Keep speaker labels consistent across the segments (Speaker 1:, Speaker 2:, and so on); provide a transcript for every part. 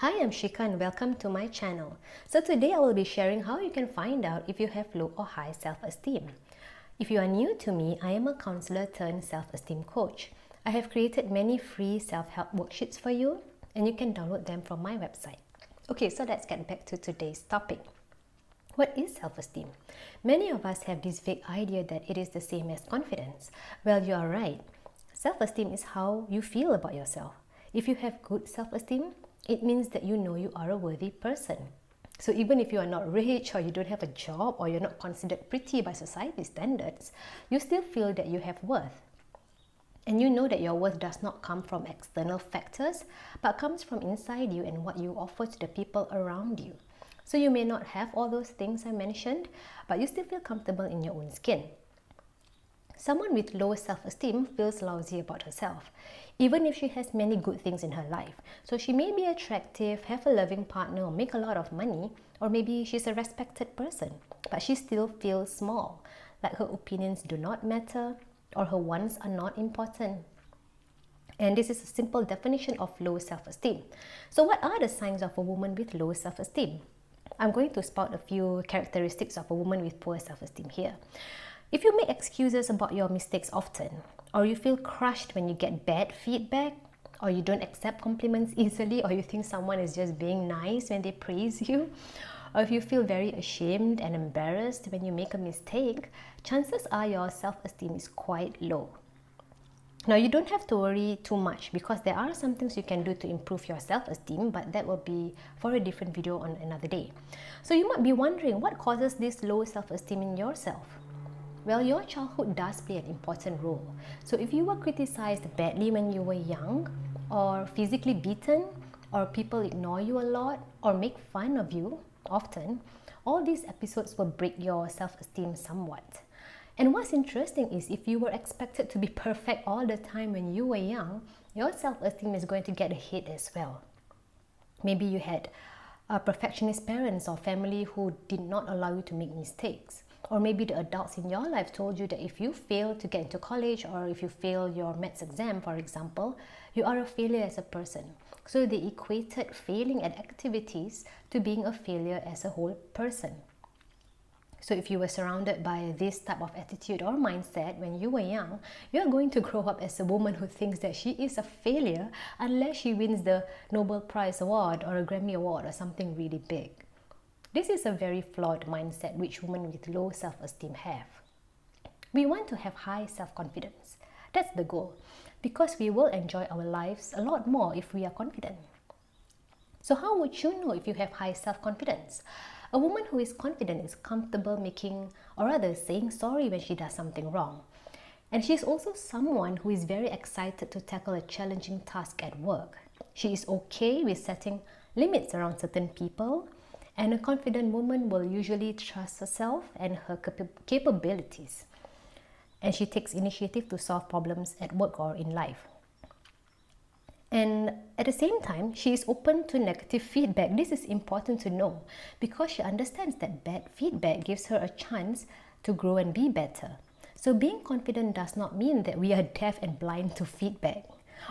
Speaker 1: Hi, I'm Shikah and welcome to my channel. So today I will be sharing how you can find out if you have low or high self-esteem. If you are new to me, I am a counselor turned self-esteem coach. I have created many free self-help worksheets for you and you can download them from my website. Okay, so let's get back to today's topic. What is self-esteem? Many of us have this vague idea that it is the same as confidence. Well, you are right. Self-esteem is how you feel about yourself. If you have good self-esteem, it means that you know you are a worthy person. So even if you are not rich or you don't have a job or you're not considered pretty by society standards, you still feel that you have worth. And you know that your worth does not come from external factors, but comes from inside you and what you offer to the people around you. So you may not have all those things I mentioned, but you still feel comfortable in your own skin. Someone with low self-esteem feels lousy about herself, even if she has many good things in her life. So she may be attractive, have a loving partner, or make a lot of money, or maybe she's a respected person, but she still feels small, like her opinions do not matter, or her wants are not important. And this is a simple definition of low self-esteem. So what are the signs of a woman with low self-esteem? I'm going to spout a few characteristics of a woman with poor self-esteem here. If you make excuses about your mistakes often, or you feel crushed when you get bad feedback, or you don't accept compliments easily, or you think someone is just being nice when they praise you, or if you feel very ashamed and embarrassed when you make a mistake, chances are your self-esteem is quite low. Now, you don't have to worry too much because there are some things you can do to improve your self-esteem, but that will be for a different video on another day. So you might be wondering, what causes this low self-esteem in yourself? Well, your childhood does play an important role. So if you were criticized badly when you were young, or physically beaten, or people ignore you a lot, or make fun of you often, all these episodes will break your self-esteem somewhat. And what's interesting is if you were expected to be perfect all the time when you were young, your self-esteem is going to get a hit as well. Maybe you had perfectionist parents or family who did not allow you to make mistakes. Or maybe the adults in your life told you that if you fail to get into college or if you fail your maths exam, for example, you are a failure as a person. So they equated failing at activities to being a failure as a whole person. So if you were surrounded by this type of attitude or mindset when you were young, you are going to grow up as a woman who thinks that she is a failure unless she wins the Nobel Prize Award or a Grammy Award or something really big. This is a very flawed mindset which women with low self-esteem have. We want to have high self-confidence. That's the goal, because we will enjoy our lives a lot more if we are confident. So how would you know if you have high self-confidence? A woman who is confident is comfortable making, or rather saying sorry when she does something wrong. And she is also someone who is very excited to tackle a challenging task at work. She is okay with setting limits around certain people. And a confident woman will usually trust herself and her capabilities. And she takes initiative to solve problems at work or in life. And at the same time, she is open to negative feedback. This is important to know because she understands that bad feedback gives her a chance to grow and be better. So being confident does not mean that we are deaf and blind to feedback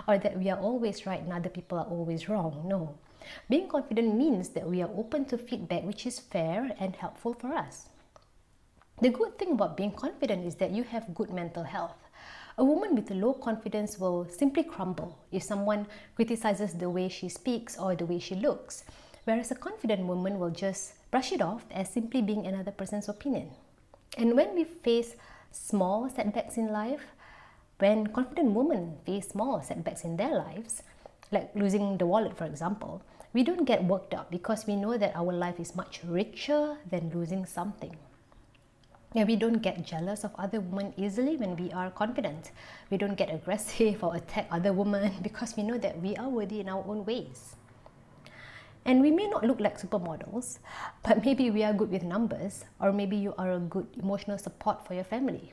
Speaker 1: or that we are always right and other people are always wrong. No. Being confident means that we are open to feedback which is fair and helpful for us. The good thing about being confident is that you have good mental health. A woman with low confidence will simply crumble if someone criticizes the way she speaks or the way she looks, whereas a confident woman will just brush it off as simply being another person's opinion. And when we face small setbacks in life, when confident women face small setbacks in their lives, like losing the wallet, for example, we don't get worked up because we know that our life is much richer than losing something. And we don't get jealous of other women easily when we are confident. We don't get aggressive or attack other women because we know that we are worthy in our own ways. And we may not look like supermodels, but maybe we are good with numbers, or maybe you are a good emotional support for your family.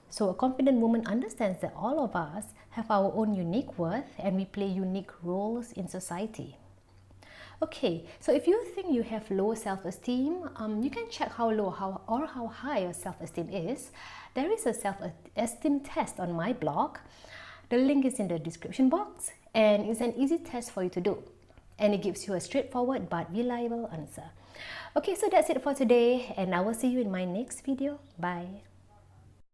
Speaker 1: So a confident woman understands that all of us have our own unique worth and we play unique roles in society. Okay, so if you think you have low self-esteem, you can check how low or how high your self-esteem is. There is a self-esteem test on my blog. The link is in the description box and it's an easy test for you to do. and it gives you a straightforward but reliable answer. Okay, so that's it for today, and I will see you in my next video. Bye.